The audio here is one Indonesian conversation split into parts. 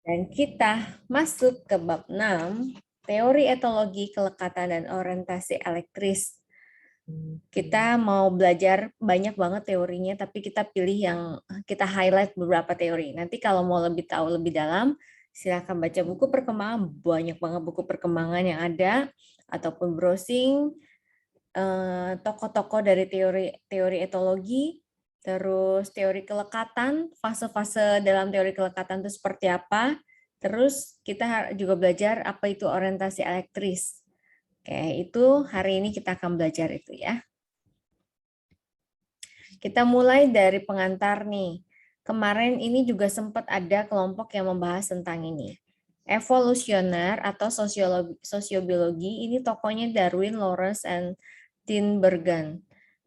Dan kita masuk ke bab 6, teori etologi kelekatan dan orientasi elektris. Kita mau belajar banyak banget teorinya, tapi kita pilih yang kita highlight beberapa teori. Nanti kalau mau lebih tahu lebih dalam, silakan baca buku perkembangan, banyak banget buku perkembangan yang ada, ataupun browsing tokoh-tokoh dari teori etologi, terus teori kelekatan, fase-fase dalam teori kelekatan itu seperti apa. Terus kita juga belajar apa itu orientasi elektris. Oke, itu hari ini kita akan belajar itu ya. Kita mulai dari pengantar nih. Kemarin ini juga sempat ada kelompok yang membahas tentang ini. Evolusioner atau sosiobiologi, ini tokohnya Darwin, Lawrence, and Tinbergen.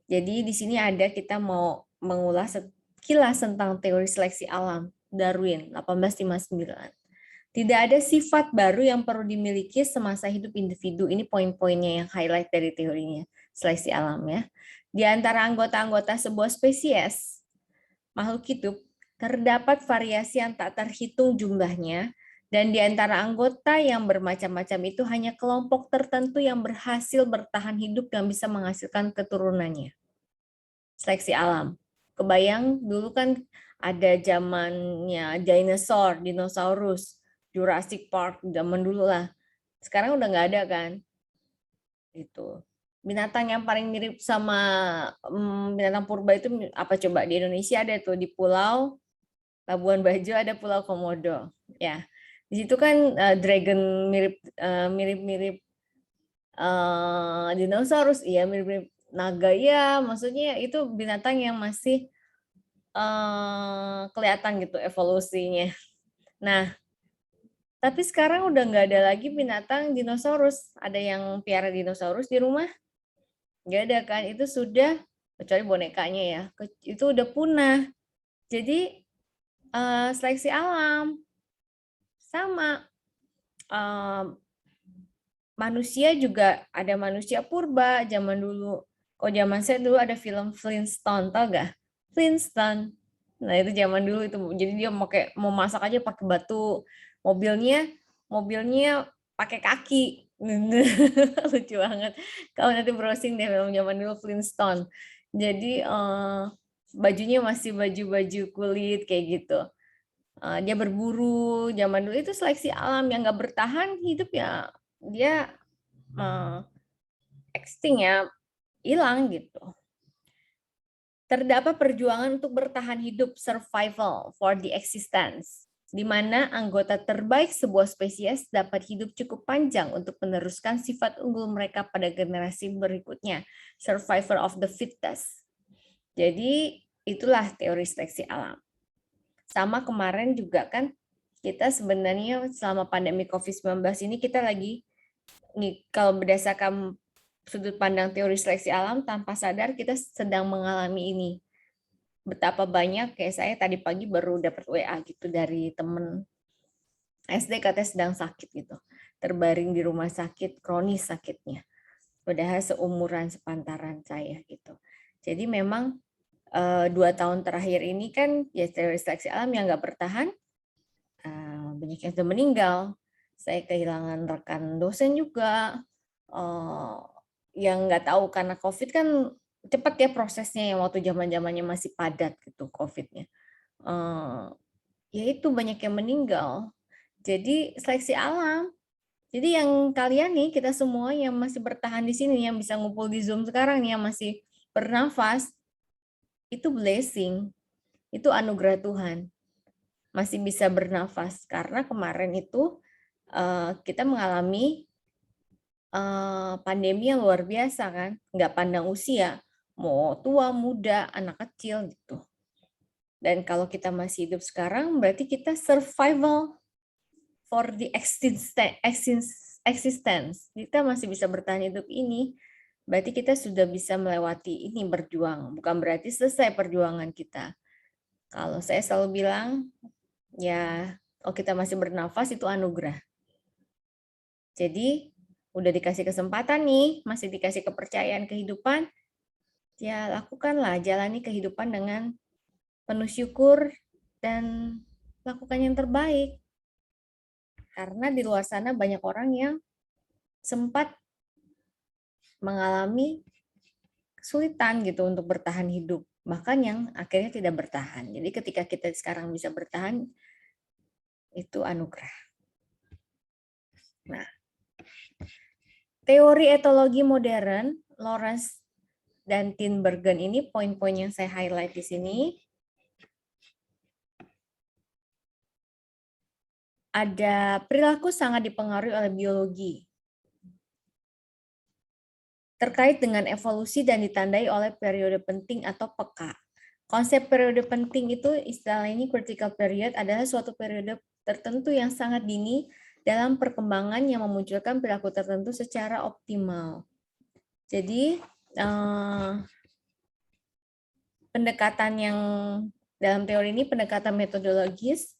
Jadi di sini ada kita mau mengulas sekilas tentang teori seleksi alam Darwin 1859. Tidak ada sifat baru yang perlu dimiliki semasa hidup individu. Ini poin-poinnya yang highlight dari teorinya seleksi alam ya. Di antara anggota-anggota sebuah spesies makhluk hidup terdapat variasi yang tak terhitung jumlahnya, dan di antara anggota yang bermacam-macam itu hanya kelompok tertentu yang berhasil bertahan hidup yang bisa menghasilkan keturunannya. Seleksi alam. Kebayang dulu kan ada zamannya dinosaurus, Jurassic Park, zaman dulu lah. Sekarang udah nggak ada kan? Itu. Binatang yang paling mirip sama binatang purba itu apa coba? Di Indonesia ada tuh di Pulau Labuan Bajo ada Pulau Komodo. Ya, di situ kan dragon mirip-mirip dinosaurus, iya mirip-mirip naga ya. Maksudnya itu binatang yang masih kelihatan gitu evolusinya. Nah, tapi sekarang udah nggak ada lagi binatang dinosaurus. Ada yang piara dinosaurus di rumah? Nggak ada kan? Itu sudah, kecuali bonekanya ya, itu udah punah. Jadi seleksi alam sama manusia juga ada manusia purba zaman dulu. Kalau zaman saya dulu ada film Flintstone, tau gak? Flintstone. Nah itu zaman dulu itu. Jadi dia mau masak aja pakai batu. Mobilnya pakai kaki. Lucu banget. Kalau nanti browsing deh film zaman dulu Flintstone. Jadi bajunya masih baju-baju kulit kayak gitu. Dia berburu zaman dulu itu seleksi alam yang nggak bertahan hidup ya dia extinct ya hilang gitu. Terdapat perjuangan untuk bertahan hidup survival for the existence, di mana anggota terbaik sebuah spesies dapat hidup cukup panjang untuk meneruskan sifat unggul mereka pada generasi berikutnya. Survivor of the fittest. Jadi itulah teori seleksi alam. Sama kemarin juga kan kita sebenarnya selama pandemi COVID-19 ini kita lagi nih kalau berdasarkan sudut pandang teori seleksi alam tanpa sadar kita sedang mengalami ini. Betapa banyak kayak saya tadi pagi baru dapat WA gitu dari temen SD katanya sedang sakit gitu. Terbaring di rumah sakit, kronis sakitnya. Padahal seumuran sepantaran saya gitu. Jadi memang 2 tahun terakhir ini kan ya teori seleksi alam yang nggak bertahan, banyak yang sudah meninggal. Saya kehilangan rekan dosen juga, yang nggak tahu karena COVID kan cepat ya prosesnya yang waktu zaman-zamannya masih padat gitu COVID-nya. Ya itu banyak yang meninggal. Jadi seleksi alam. Jadi yang kalian nih, kita semua yang masih bertahan di sini, yang bisa ngumpul di Zoom sekarang, yang masih bernafas, itu blessing. Itu anugerah Tuhan. Masih bisa bernafas. Karena kemarin itu kita mengalami pandemi yang luar biasa kan, nggak pandang usia, mau tua, muda, anak kecil gitu. Dan kalau kita masih hidup sekarang, berarti kita survival for the existence. Kita masih bisa bertahan hidup ini, berarti kita sudah bisa melewati ini berjuang. Bukan berarti selesai perjuangan kita. Kalau saya selalu bilang, ya kalau kita masih bernafas itu anugerah. Jadi udah dikasih kesempatan nih, masih dikasih kepercayaan kehidupan, ya lakukanlah, jalani kehidupan dengan penuh syukur dan lakukan yang terbaik. Karena di luar sana banyak orang yang sempat mengalami kesulitan gitu untuk bertahan hidup, bahkan yang akhirnya tidak bertahan. Jadi ketika kita sekarang bisa bertahan, itu anugerah. Nah, teori etologi modern, Lawrence dan Tinbergen ini poin-poin yang saya highlight di sini. Ada perilaku sangat dipengaruhi oleh biologi. Terkait dengan evolusi dan ditandai oleh periode penting atau peka. Konsep periode penting itu istilah ini critical period adalah suatu periode tertentu yang sangat dini dalam perkembangan yang memunculkan perilaku tertentu secara optimal. Jadi pendekatan yang dalam teori ini pendekatan metodologis.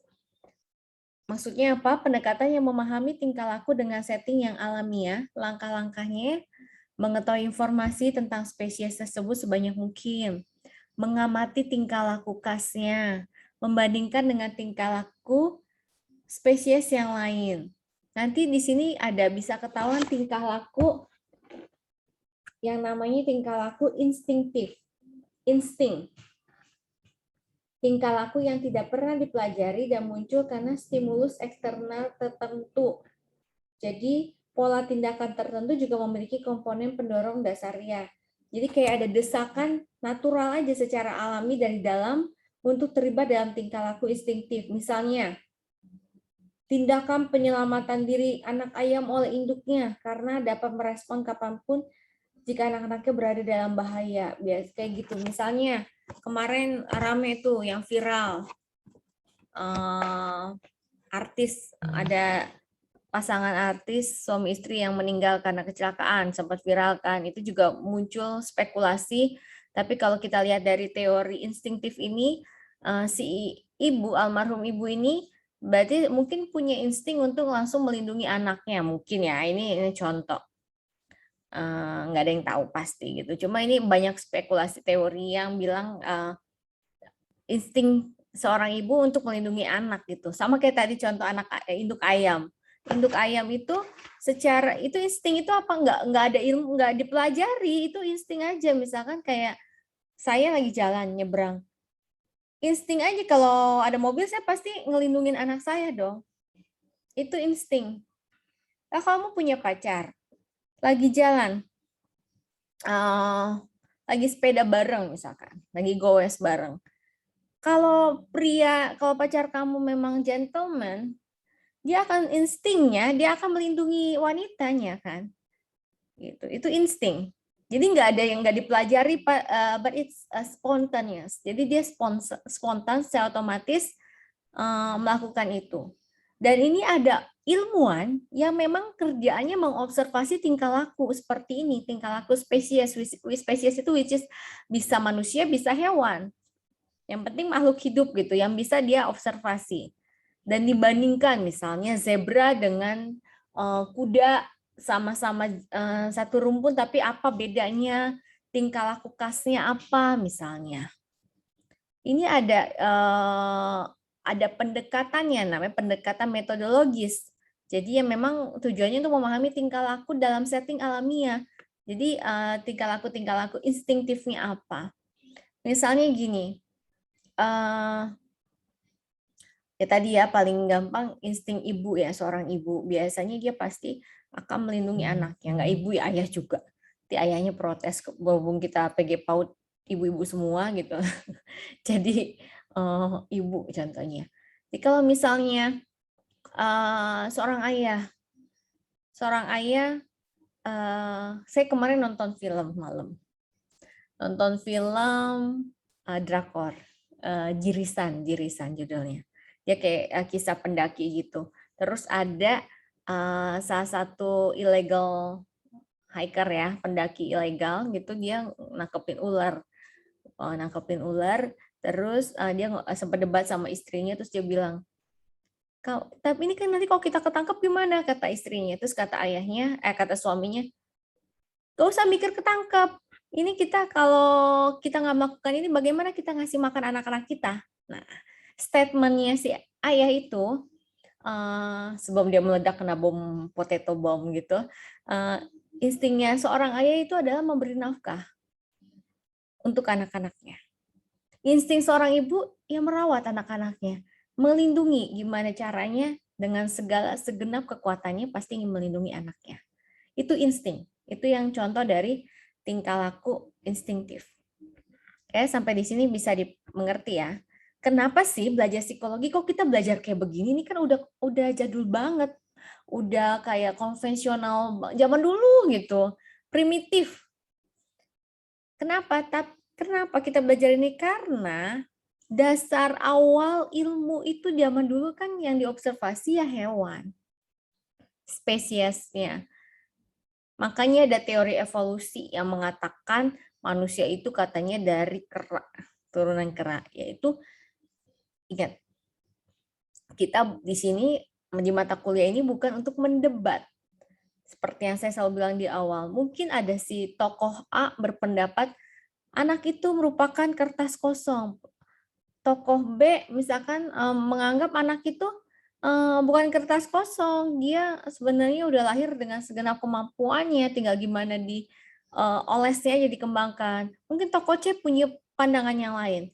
Maksudnya apa? Pendekatan yang memahami tingkah laku dengan setting yang alamiah, langkah-langkahnya, mengetahui informasi tentang spesies tersebut sebanyak mungkin, mengamati tingkah laku khasnya, membandingkan dengan tingkah laku spesies yang lain. Nanti di sini ada bisa ketahuan tingkah laku yang namanya tingkah laku instinktif. Insting. Tingkah laku yang tidak pernah dipelajari dan muncul karena stimulus eksternal tertentu. Jadi, pola tindakan tertentu juga memiliki komponen pendorong dasarnya. Jadi kayak ada desakan natural aja secara alami dari dalam untuk terlibat dalam tingkah laku instinktif. Misalnya, tindakan penyelamatan diri anak ayam oleh induknya karena dapat merespon kapanpun jika anak-anaknya berada dalam bahaya. Biasa kayak gitu. Misalnya, kemarin rame tuh yang viral. Artis, ada pasangan artis suami istri yang meninggal karena kecelakaan, sempat viral kan. Itu juga muncul spekulasi. Tapi kalau kita lihat dari teori instingtif ini, si ibu, almarhum ibu ini berarti mungkin punya insting untuk langsung melindungi anaknya. Mungkin ya, ini contoh. Nggak ada yang tahu pasti gitu. Cuma ini banyak spekulasi teori yang bilang insting seorang ibu untuk melindungi anak gitu. Sama kayak tadi contoh anak induk ayam. Induk ayam itu secara itu insting itu apa nggak ada ilmu, nggak dipelajari, itu insting aja. Misalkan kayak saya lagi jalan nyebrang, insting aja kalau ada mobil saya pasti ngelindungin anak saya dong. Itu insting. Nah, kamu punya pacar, lagi jalan, lagi sepeda bareng misalkan, lagi goes bareng. Kalau pacar kamu memang gentleman, dia akan instingnya, dia akan melindungi wanitanya kan. Gitu. Itu insting. Jadi nggak ada yang nggak dipelajari, but it's spontaneous. Jadi dia spontan secara otomatis melakukan itu. Dan ini ada ilmuwan yang memang kerjaannya mengobservasi tingkah laku seperti ini, tingkah laku spesies. Spesies itu which is bisa manusia, bisa hewan. Yang penting makhluk hidup gitu, yang bisa dia observasi. Dan dibandingkan misalnya zebra dengan kuda sama-sama satu rumpun, tapi apa bedanya, tingkah laku khasnya apa misalnya. Ini ada pendekatannya, namanya pendekatan metodologis. Jadi yang memang tujuannya untuk memahami tingkah laku dalam setting alamiah. Jadi tingkah laku instingtifnya apa. Misalnya gini, ya tadi ya paling gampang insting ibu ya, seorang ibu biasanya dia pasti akan melindungi anaknya, nggak ibu ya ayah juga. Nanti ayahnya protes berhubung kita PG PAUD ibu-ibu semua gitu. Jadi ibu contohnya. Jadi kalau misalnya seorang ayah saya kemarin nonton film malam, nonton film drakor, Jirisan judulnya. Dia kayak kisah pendaki gitu. Terus ada salah satu illegal hiker ya, pendaki ilegal gitu, dia nangkepin ular, terus dia sempat debat sama istrinya, terus dia bilang, tapi ini kan nanti kalau kita ketangkep gimana, kata istrinya. Terus kata suaminya, gak usah mikir ketangkep. Ini kita kalau kita nggak melakukan ini, bagaimana kita ngasih makan anak-anak kita? Nah, statementnya si ayah itu sebelum dia meledak kena bom potato bomb gitu, instingnya seorang ayah itu adalah memberi nafkah untuk anak-anaknya. Insting seorang ibu yang merawat anak-anaknya, melindungi, gimana caranya dengan segala segenap kekuatannya pasti ingin melindungi anaknya. Itu insting. Itu yang contoh dari tingkah laku instingtif. Oke, sampai di sini bisa dimengerti ya. Kenapa sih belajar psikologi kok kita belajar kayak begini? Ini kan udah jadul banget. Udah kayak konvensional zaman dulu gitu. Primitif. Kenapa? Kenapa kita belajar ini? Karena dasar awal ilmu itu zaman dulu kan yang diobservasi ya hewan. Spesiesnya. Makanya ada teori evolusi yang mengatakan manusia itu katanya dari kera, turunan kera, yaitu ingat kita di sini di mata kuliah ini bukan untuk mendebat. Seperti yang saya selalu bilang di awal, mungkin ada si tokoh A berpendapat anak itu merupakan kertas kosong. Tokoh B misalkan menganggap anak itu bukan kertas kosong, dia sebenarnya udah lahir dengan segenap kemampuannya, tinggal gimana di olesnya aja dikembangkan. Mungkin tokoh C punya pandangan yang lain.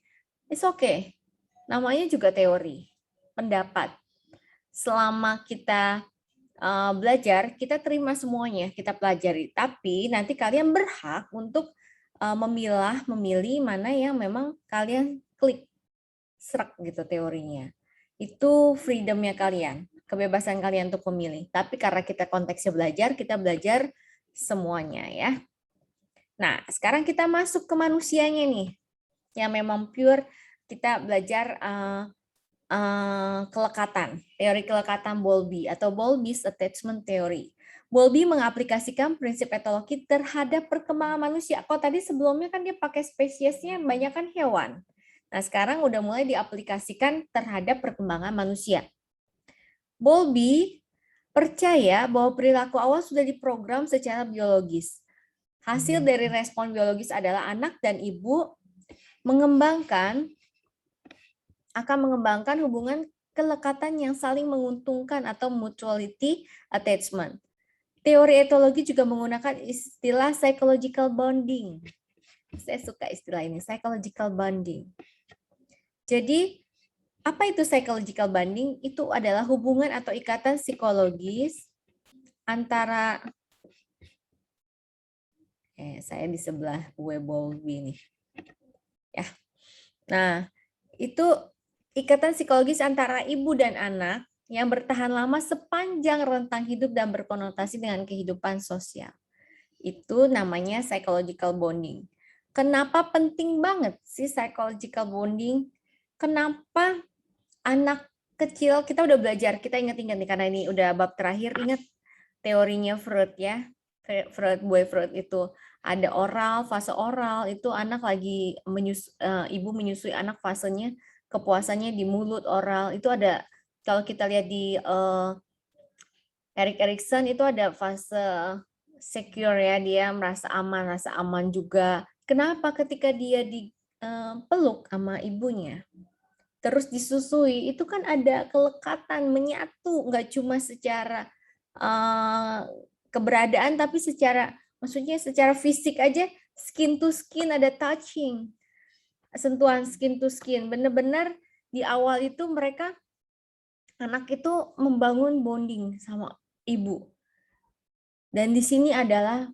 It's okay. Namanya juga teori, pendapat. Selama kita belajar, kita terima semuanya, kita pelajari. Tapi nanti kalian berhak untuk memilih mana yang memang kalian klik, serak gitu teorinya. Itu freedomnya kalian, kebebasan kalian untuk memilih. Tapi karena kita konteksnya belajar, kita belajar semuanya ya. Nah, sekarang kita masuk ke manusianya nih, yang memang pure kita belajar kelekatan, teori kelekatan Bowlby atau Bowlby's Attachment Theory. Bowlby mengaplikasikan prinsip etologi terhadap perkembangan manusia. Kok tadi sebelumnya kan dia pakai spesiesnya banyak kan hewan. Nah, sekarang udah mulai diaplikasikan terhadap perkembangan manusia. Bowlby percaya bahwa perilaku awal sudah diprogram secara biologis. Hasil dari respon biologis adalah anak dan ibu akan mengembangkan hubungan kelekatan yang saling menguntungkan atau mutuality attachment. Teori etologi juga menggunakan istilah psychological bonding. Saya suka istilah ini, psychological bonding. Jadi, apa itu psychological bonding? Itu adalah hubungan atau ikatan psikologis antara saya di sebelah Bowlby nih. Ya. Nah, itu ikatan psikologis antara ibu dan anak yang bertahan lama sepanjang rentang hidup dan berkonotasi dengan kehidupan sosial. Itu namanya psychological bonding. Kenapa penting banget sih psychological bonding? Kenapa anak kecil, kita udah belajar, kita ingat-ingat nih karena ini udah bab terakhir, ingat teorinya Freud ya. Freud itu ada oral, fase oral, itu anak lagi ibu menyusui anak, fasenya kepuasannya di mulut oral. Itu ada, kalau kita lihat di Erik Erikson itu ada fase secure ya, dia merasa aman juga. Kenapa? Ketika dia dipeluk sama ibunya, terus disusui, itu kan ada kelekatan, menyatu, nggak cuma secara keberadaan, tapi maksudnya secara fisik aja, skin to skin, ada touching, sentuhan skin to skin. Benar-benar di awal itu anak itu membangun bonding sama ibu. Dan di sini adalah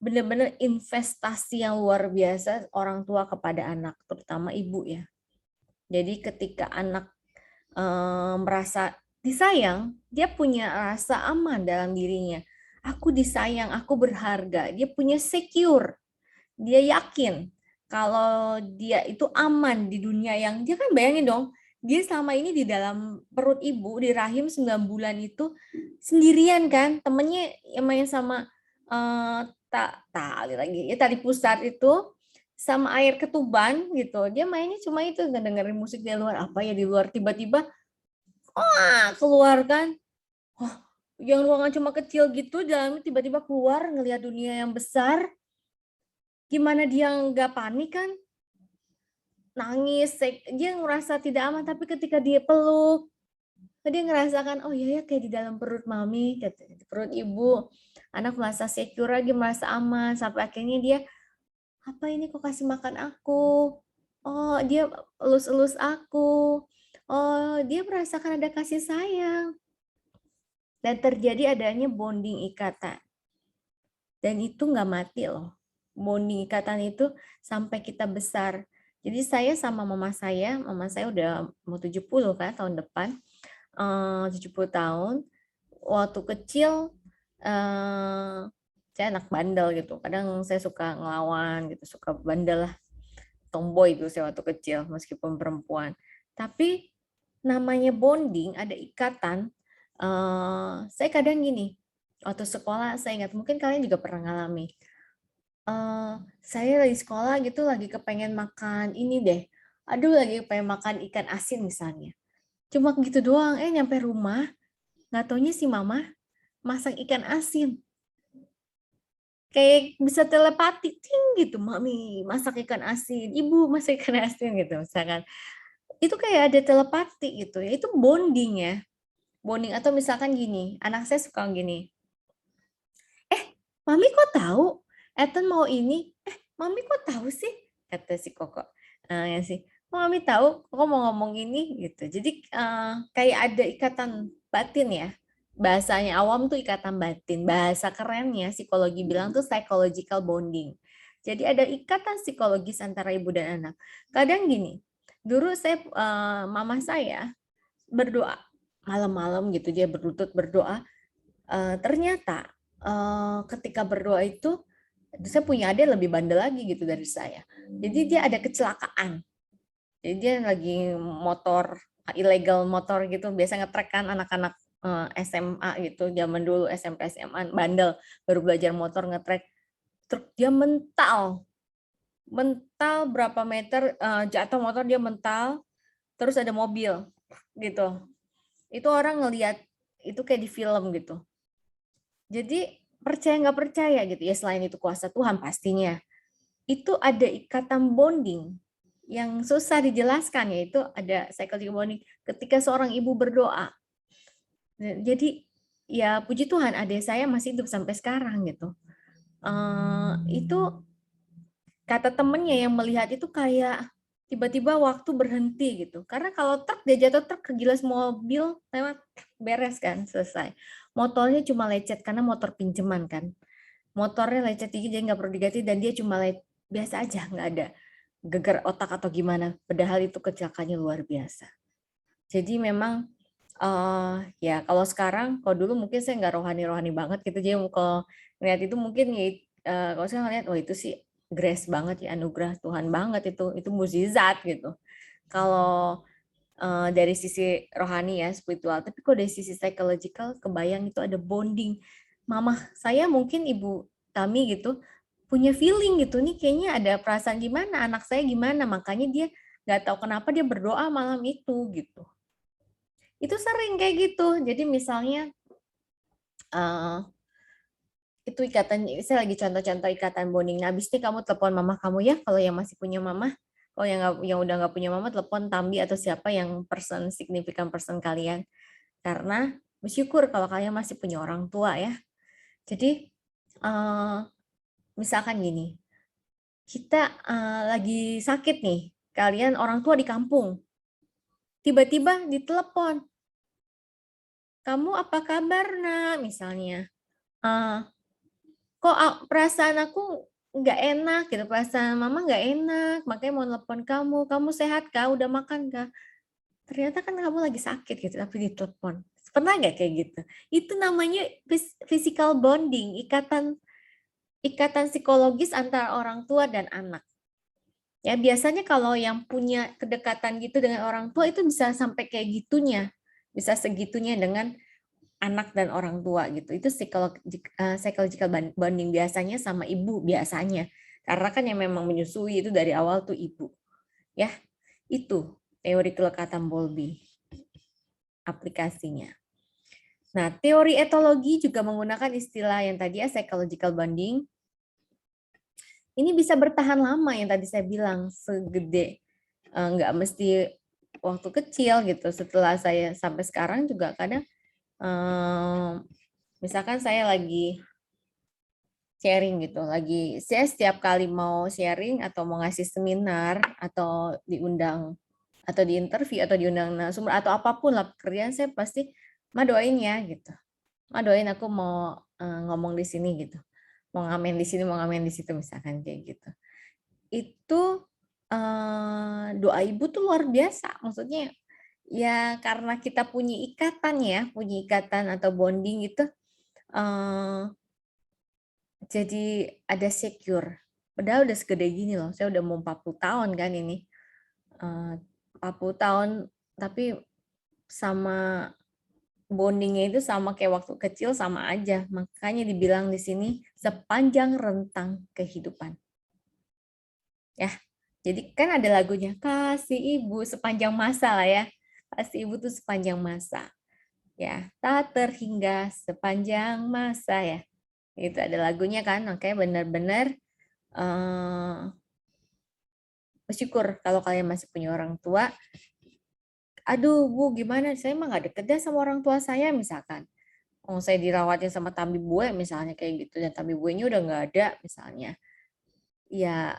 benar-benar investasi yang luar biasa orang tua kepada anak, terutama ibu ya. Jadi ketika anak merasa disayang, dia punya rasa aman dalam dirinya. Aku disayang, aku berharga. Dia punya secure. Dia yakin kalau dia itu aman di dunia yang, dia kan bayangin dong, dia selama ini di dalam perut ibu, di rahim 9 bulan itu sendirian kan, temennya yang main sama tali lagi, ya tali pusat itu, sama air ketuban gitu. Dia mainnya cuma itu, ngedengerin musik di luar, apa ya di luar, tiba-tiba keluar kan. Yang ruangan cuma kecil gitu, dalamnya tiba-tiba keluar ngelihat dunia yang besar. Gimana dia nggak panik kan? Nangis, dia ngerasa tidak aman, tapi ketika dia peluk, Dia ngerasakan, oh iya ya kayak di dalam perut mami, di perut ibu, anak merasa secure lagi, merasa aman, sampai akhirnya dia, apa ini kok kasih makan aku? Oh, dia elus-elus aku. Oh, dia merasakan ada kasih sayang. Dan terjadi adanya bonding ikatan. Dan itu nggak mati loh. Bonding ikatan itu sampai kita besar. Jadi saya sama mama saya udah mau 70 kan tahun depan, 70 tahun. Waktu kecil, saya anak bandel gitu. Kadang saya suka ngelawan gitu, suka bandel lah. Tomboy itu saya waktu kecil, meskipun perempuan. Tapi namanya bonding, ada ikatan. Saya kadang gini, waktu sekolah saya ingat, mungkin kalian juga pernah ngalami. Saya lagi sekolah gitu, lagi kepengen makan ini deh. Aduh, lagi pengen makan ikan asin misalnya. Cuma gitu doang, nyampe rumah, nggak taunya si mama masak ikan asin. Kayak bisa telepati, ting gitu, mami masak ikan asin, ibu masak ikan asin gitu misalkan. Itu kayak ada telepati gitu ya, itu bonding ya. Bonding atau misalkan gini, anak saya suka gini, mami kok tahu? Ethan mau ini, mami kok tahu sih? Kata si Koko. Ya sih, kok mami tahu? Kok mau ngomong ini gitu. Jadi kayak ada ikatan batin ya. Bahasanya awam tuh ikatan batin. Bahasa kerennya psikologi bilang tuh psychological bonding. Jadi ada ikatan psikologis antara ibu dan anak. Kadang gini, dulu mama saya berdoa malam-malam gitu, dia berlutut berdoa. Ternyata ketika berdoa itu saya punya adik lebih bandel lagi gitu dari saya. Jadi dia ada kecelakaan. Jadi dia lagi motor ilegal motor gitu, biasa ngetrek kan anak-anak SMA gitu, zaman dulu SMP SMA bandel baru belajar motor ngetrek. Truk dia mental berapa meter, jatuh motor dia mental, terus ada mobil gitu. Itu orang ngelihat itu kayak di film gitu. Jadi percaya nggak percaya gitu ya, selain itu kuasa Tuhan pastinya. Itu ada ikatan bonding yang susah dijelaskan, yaitu ada psychological bonding ketika seorang ibu berdoa. Jadi ya puji Tuhan adik saya masih hidup sampai sekarang gitu. Itu kata temennya yang melihat itu kayak tiba-tiba waktu berhenti gitu. Karena kalau truk dia jatuh, truk kegilas mobil lewat, beres kan, selesai. Motornya cuma lecet karena motor pinjaman kan. Motornya lecet dikit jadi nggak perlu diganti, dan dia cuma biasa aja, nggak ada geger otak atau gimana. Padahal itu kecelakaannya luar biasa. Jadi memang ya kalau sekarang, kalau dulu mungkin saya nggak rohani-rohani banget gitu. Jadi kalau ngeliat itu mungkin ya, kalau saya ngeliat, oh itu sih grace banget ya, anugerah Tuhan banget itu mukjizat gitu. Kalau dari sisi rohani ya, spiritual, tapi kok dari sisi psychological kebayang itu ada bonding. Mama saya mungkin ibu kami gitu punya feeling gitu nih, kayaknya ada perasaan gimana anak saya gimana, makanya dia nggak tahu kenapa dia berdoa malam itu gitu. Itu sering kayak gitu. Jadi misalnya itu ikatan, saya lagi contoh-contoh ikatan bonding. Nah, habis ini kamu telepon mama kamu ya, kalau yang masih punya mama. Kalau yang udah nggak punya mama, telepon Tambi atau siapa yang signifikan person kalian. Karena bersyukur kalau kalian masih punya orang tua ya. Jadi misalkan gini, kita lagi sakit nih, kalian orang tua di kampung, tiba-tiba ditelepon, kamu apa kabar nak, misalnya. Kok perasaan aku nggak enak gitu, perasaan mama nggak enak, makanya mau telepon kamu sehat kah, udah makan kah? Ternyata kan kamu lagi sakit gitu, tapi ditelepon. Pernah nggak kayak gitu? Itu namanya physical bonding, ikatan psikologis antara orang tua dan anak. Ya biasanya kalau yang punya kedekatan gitu dengan orang tua itu bisa sampai kayak gitunya, bisa segitunya dengan anak dan orang tua gitu. Itu psychological bonding biasanya sama ibu biasanya. Karena kan yang memang menyusui itu dari awal tuh ibu. Ya, itu teori kelekatan Bowlby aplikasinya. Nah, teori etologi juga menggunakan istilah yang tadi ya, psychological bonding. Ini bisa bertahan lama yang tadi saya bilang, segede nggak mesti waktu kecil gitu. Setelah saya sampai sekarang juga kadang misalkan saya lagi sharing gitu, saya setiap kali mau sharing atau mau ngasih seminar atau diundang atau di interview atau diundang narasumber atau apapun lah pekerjaan, saya pasti Ma doain ya gitu. Ma doain aku mau ngomong di sini gitu. Mau ngamen di sini, mau ngamen di situ misalkan kayak gitu. Itu doa ibu tuh luar biasa. Maksudnya ya karena kita punya ikatan atau bonding gitu. Jadi ada secure. Padahal udah segede gini loh. Saya udah mau 40 tahun kan ini. 40 tahun tapi sama bondingnya itu sama kayak waktu kecil sama aja. Makanya dibilang di sini sepanjang rentang kehidupan. Ya. Jadi kan ada lagunya kasih ibu sepanjang masa lah ya. Kasih ibu tuh sepanjang masa. Ya, tak terhingga sepanjang masa ya. Itu ada lagunya kan. Makanya benar-benar bersyukur kalau kalian masih punya orang tua. Aduh Bu, gimana? Saya emang gak deket deh sama orang tua saya misalkan. Oh, saya dirawatnya sama Tambi Bue misalnya kayak gitu. Dan Tambi Buenya udah gak ada misalnya. Ya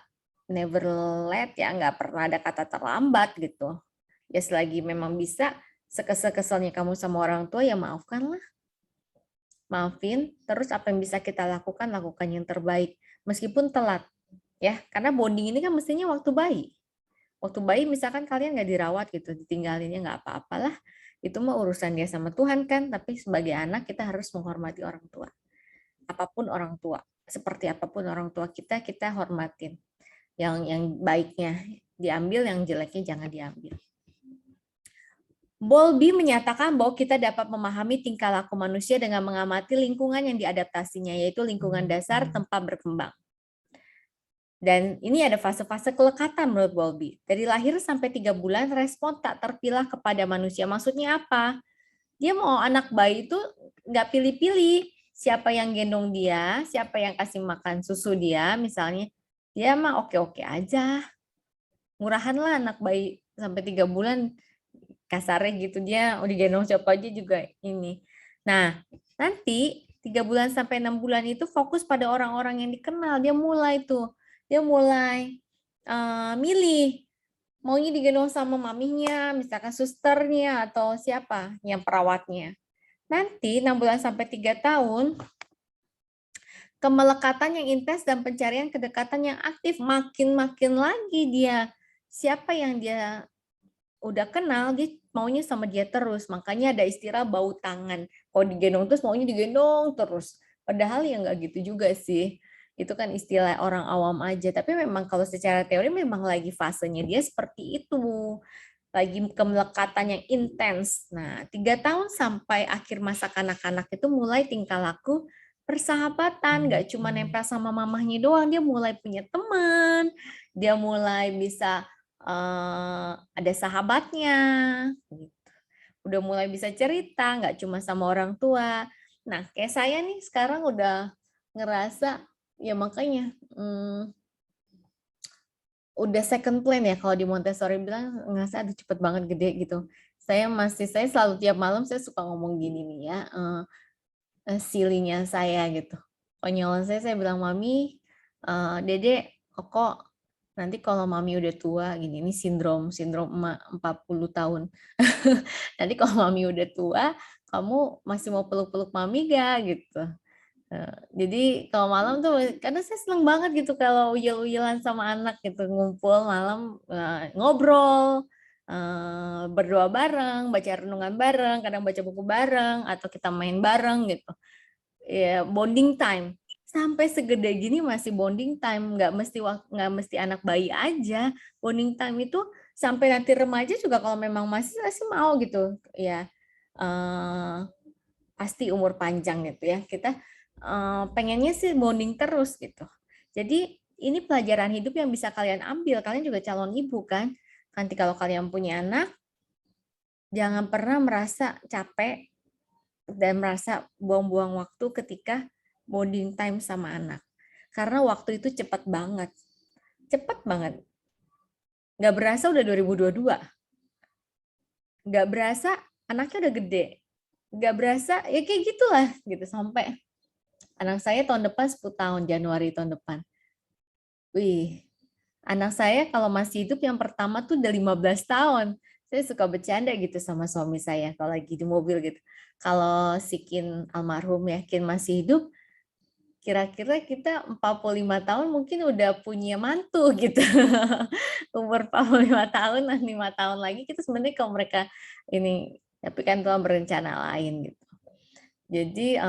never let ya, gak pernah ada kata terlambat gitu. Ya selagi memang bisa, sekesel-keselnya kamu sama orang tua ya maafkanlah. Maafin, terus apa yang bisa kita lakukan yang terbaik. Meskipun telat. Ya, karena bonding ini kan mestinya waktu bayi. Waktu bayi misalkan kalian nggak dirawat gitu, ditinggalinnya nggak apa-apalah, itu mah urusan dia sama Tuhan kan, tapi sebagai anak kita harus menghormati orang tua. Apapun orang tua, seperti apapun orang tua kita, kita hormatin. Yang baiknya diambil, yang jeleknya jangan diambil. Bowlby menyatakan bahwa kita dapat memahami tingkah laku manusia dengan mengamati lingkungan yang diadaptasinya, yaitu lingkungan dasar tempat berkembang. Dan ini ada fase-fase kelekatan menurut Bowlby. Dari lahir sampai 3 bulan, respon tak terpilah kepada manusia. Maksudnya apa? Dia mau anak bayi itu nggak pilih-pilih siapa yang gendong dia, siapa yang kasih makan susu dia, misalnya. Dia mah oke-oke aja. Murahan lah anak bayi sampai 3 bulan, kasarnya gitu, dia udah gendong siapa aja juga ini. Nah, nanti 3 bulan sampai 6 bulan itu fokus pada orang-orang yang dikenal. Dia mulai milih maunya digendong sama maminya, misalkan susternya atau siapa yang perawatnya. Nanti 6 bulan sampai 3 tahun, kemelekatan yang intens dan pencarian kedekatan yang aktif, makin lagi dia siapa yang dia udah kenal, dia maunya sama dia terus. Makanya ada istilah bau tangan. Kalau digendong terus maunya digendong terus. Padahal ya nggak gitu juga sih. Itu kan istilah orang awam aja. Tapi memang kalau secara teori memang lagi fasenya dia seperti itu. Lagi kemelekatan yang intens. Nah, 3 tahun sampai akhir masa kanak-kanak itu mulai tingkah laku persahabatan. Nggak cuma nempel sama mamahnya doang, dia mulai punya teman. Dia mulai bisa ada sahabatnya, gitu. Udah mulai bisa cerita, nggak cuma sama orang tua. Nah, kayak saya nih sekarang udah ngerasa, ya makanya udah second plan ya kalau di Montessori bilang ngerasa aduh cepet banget gede gitu. Saya selalu tiap malam saya suka ngomong gini nih ya, silinya saya gitu. Konyolan saya bilang mami, Dede, Koko, nanti kalau mami udah tua gini, ini sindrom emak 40 tahun. Nanti kalau mami udah tua, kamu masih mau peluk-peluk mami gak gitu. Jadi kalau malam tuh karena saya seneng banget gitu kalau uyel-uyelan sama anak gitu, ngumpul malam ngobrol, berdoa bareng, baca renungan bareng, kadang baca buku bareng atau kita main bareng gitu. Ya, bonding time. Sampai segede gini masih bonding time, nggak mesti anak bayi aja. Bonding time itu sampai nanti remaja juga kalau memang masih mau gitu ya. Pasti umur panjang gitu ya. Kita pengennya sih bonding terus gitu. Jadi ini pelajaran hidup yang bisa kalian ambil. Kalian juga calon ibu kan. Nanti kalau kalian punya anak, jangan pernah merasa capek dan merasa buang-buang waktu ketika bonding time sama anak. Karena waktu itu cepat banget. Cepat banget. Nggak berasa udah 2022. nggak berasa anaknya udah gede, nggak berasa ya kayak gitulah gitu sampai anak saya tahun depan 10 tahun, Januari tahun depan. Wih, anak saya kalau masih hidup yang pertama tuh udah 15 tahun. Saya suka bercanda gitu sama suami saya kalau lagi di mobil gitu. Kalau si Kin almarhum ya, Kin masih hidup, kira-kira kita 45 tahun mungkin udah punya mantu gitu. Umur 45 tahun, 5 tahun lagi kita sebenarnya kalau mereka ini, tapi kan Tuhan berencana lain gitu. Jadi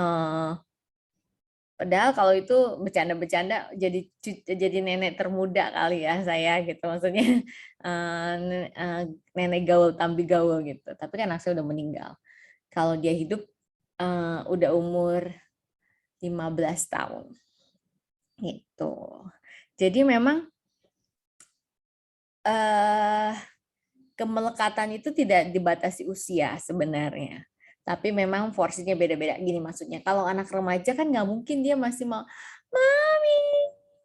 padahal kalau itu bercanda-bercanda jadi nenek termuda kali ya saya gitu. Maksudnya nenek gaul tambi gaul gitu. Tapi kan anak saya udah meninggal. Kalau dia hidup udah umur 15 tahun. Gitu. Jadi memang kemelekatan itu tidak dibatasi usia sebenarnya. Tapi memang porsinya beda-beda. Gini maksudnya, kalau anak remaja kan nggak mungkin dia masih mau, Mami,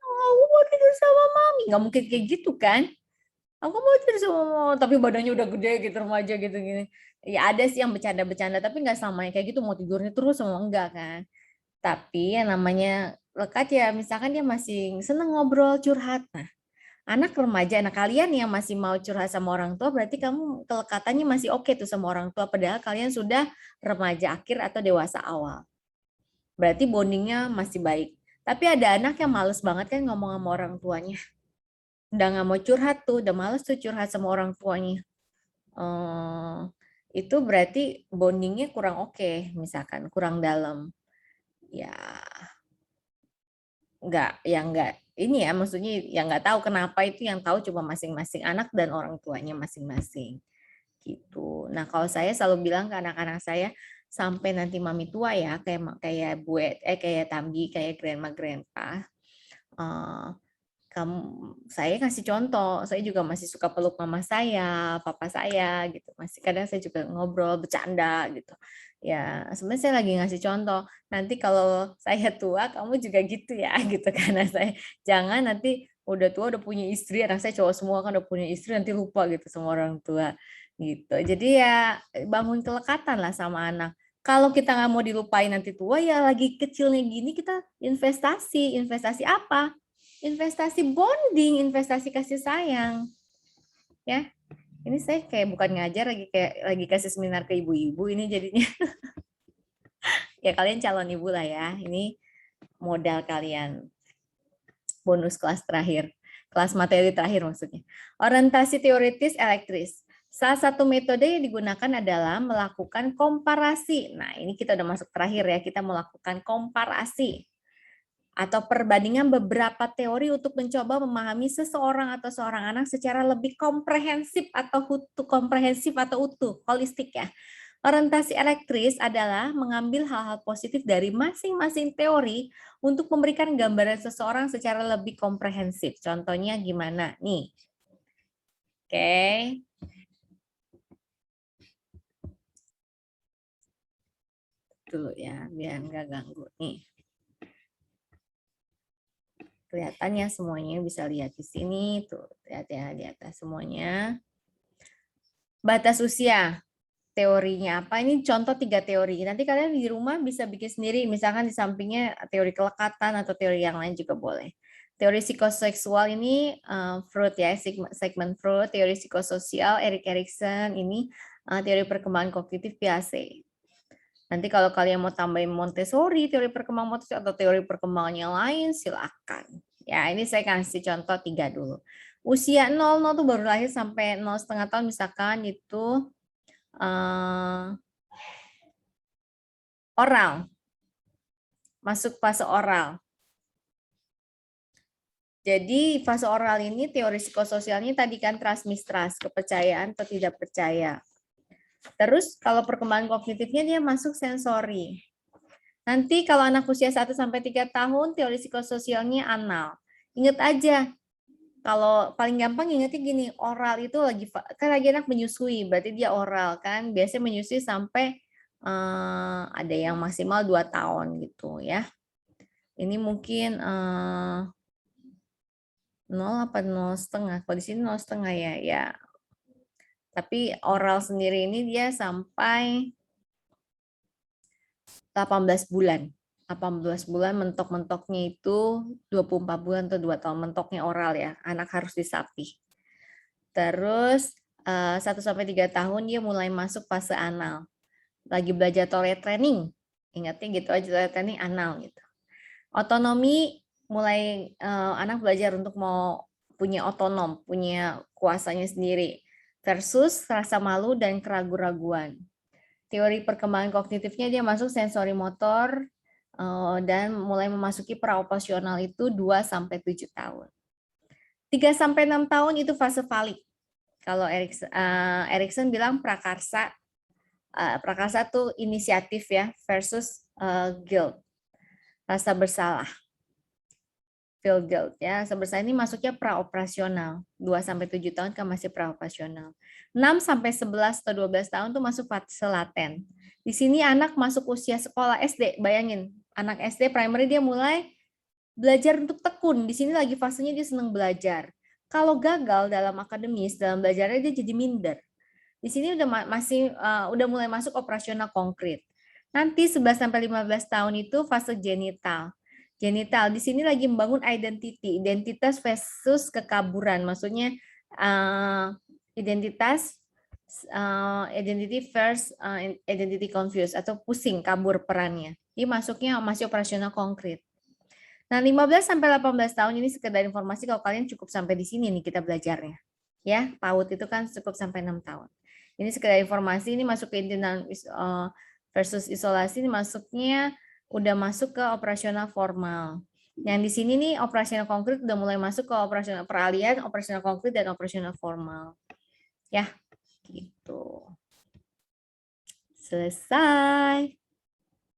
aku mau tidur sama Mami. Nggak mungkin kayak gitu kan. Aku mau tidur sama Mami, tapi badannya udah gede gitu, remaja gitu gini. Ya ada sih yang bercanda-bercanda, tapi nggak samanya kayak gitu, mau tidurnya terus sama enggak kan. Tapi yang namanya lekat ya, misalkan dia masih seneng ngobrol, curhat. Nah, anak remaja, anak kalian yang masih mau curhat sama orang tua, berarti kamu kelekatannya masih oke tuh sama orang tua, padahal kalian sudah remaja akhir atau dewasa awal. Berarti bondingnya masih baik. Tapi ada anak yang males banget kan ngomong sama orang tuanya. Udah nggak mau curhat tuh, udah males tuh curhat sama orang tuanya. Eh, itu berarti bondingnya kurang oke, misalkan kurang dalam. Ya, nggak ini ya maksudnya yang nggak tahu kenapa itu yang tahu cuma masing-masing anak dan orang tuanya masing-masing gitu. Nah kalau saya selalu bilang ke anak-anak saya sampai nanti mami tua ya kayak kayak kayak Tambi kayak grandma grandpa eh, kamu saya kasih contoh saya juga masih suka peluk mama saya papa saya gitu masih kadang saya juga ngobrol bercanda gitu ya sebenarnya saya lagi ngasih contoh nanti kalau saya tua kamu juga gitu ya gitu karena saya jangan nanti udah tua udah punya istri anak saya cowok semua kan udah punya istri nanti lupa gitu sama orang tua gitu jadi ya bangun kelekatan lah sama anak kalau kita nggak mau dilupain nanti tua ya lagi kecilnya gini kita investasi apa investasi bonding, investasi kasih sayang. Ya, ini saya kayak bukan ngajar lagi kayak lagi kasih seminar ke ibu-ibu ini jadinya. Ya kalian calon ibu lah ya. Ini modal kalian bonus kelas terakhir. Kelas materi terakhir maksudnya. Orientasi teoritis elektris. Salah satu metode yang digunakan adalah melakukan komparasi. Nah, ini kita udah masuk terakhir ya. Kita melakukan komparasi atau perbandingan beberapa teori untuk mencoba memahami seseorang atau seorang anak secara lebih komprehensif atau utuh, holistik ya. Orientasi elektris adalah mengambil hal-hal positif dari masing-masing teori untuk memberikan gambaran seseorang secara lebih komprehensif. Contohnya gimana nih? Oke. Dulu ya, biar nggak ganggu nih. Kelihatannya semuanya bisa lihat di sini tuh, lihat ya di atas semuanya. Batas usia. Teorinya apa? Ini contoh 3 teori. Nanti kalian di rumah bisa bikin sendiri, misalkan di sampingnya teori kelekatan atau teori yang lain juga boleh. Teori psikoseksual ini Freud ya, Sigmund Freud, teori psikososial Erik Erikson, ini teori perkembangan kognitif Piaget. Nanti kalau kalian mau tambahin Montessori, teori perkembangan Montessori atau teori perkembangan yang lain, silakan. Ya, ini saya kasih contoh 3 dulu. Usia 0 tuh baru lahir sampai 0,5 tahun misalkan itu oral, masuk fase oral. Jadi fase oral ini teori psikososialnya tadi kan trust mistrust, kepercayaan atau tidak percaya. Terus kalau perkembangan kognitifnya dia masuk sensori. Nanti kalau anak usia 1-3 tahun teori psikososialnya anal. Ingat aja, kalau paling gampang ingatnya gini, oral itu kan lagi anak menyusui, berarti dia oral kan. Biasanya menyusui sampai ada yang maksimal 2 tahun gitu ya. Ini mungkin 0 apa 0,5? Kalau di sini 0,5 ya. Ya Tapi oral sendiri ini dia sampai 18 bulan. 18 bulan mentok-mentoknya itu 24 bulan atau 2 tahun mentoknya oral ya. Anak harus disapih. Terus 1-3 tahun dia mulai masuk fase anal. Lagi belajar toilet training. Ingatnya gitu aja, toilet training anal gitu. Otonomi mulai anak belajar untuk mau punya otonom, punya kuasanya sendiri. Versus rasa malu dan keraguan-raguan. Teori perkembangan kognitifnya dia masuk sensori motor dan mulai memasuki praoperasional itu 2-7 tahun. 3-6 tahun itu fase valik. Kalau Erikson bilang prakarsa, prakarsa tuh inisiatif ya versus guilt, rasa bersalah. Feel guilt ya. Rasa ini masuknya praoperasional. 2-7 tahun kan masih praoperasional. 6-11 atau 12 tahun tuh masuk fase laten. Di sini anak masuk usia sekolah SD. Bayangin, anak SD primary dia mulai belajar untuk tekun. Di sini lagi fasenya dia senang belajar. Kalau gagal dalam akademis, dalam belajarnya dia jadi minder. Di sini udah mulai masuk operasional konkret. Nanti 11-15 tahun itu fase genital. Genital di sini lagi membangun identitas versus kekaburan. Maksudnya identitas identity first, identity confused atau pusing, kabur perannya. Ini masuknya masih operasional konkret. Nah, 15-18 tahun ini sekedar informasi kalau kalian cukup sampai di sini nih kita belajarnya. Ya, PAUD itu kan cukup sampai 6 tahun. Ini sekedar informasi, ini masuk ke internal versus isolasi, ini masuknya udah masuk ke operasional formal. Yang di sini nih operasional konkret udah mulai masuk ke operasional peralihan, operasional konkret dan operasional formal. Ya, gitu. Selesai.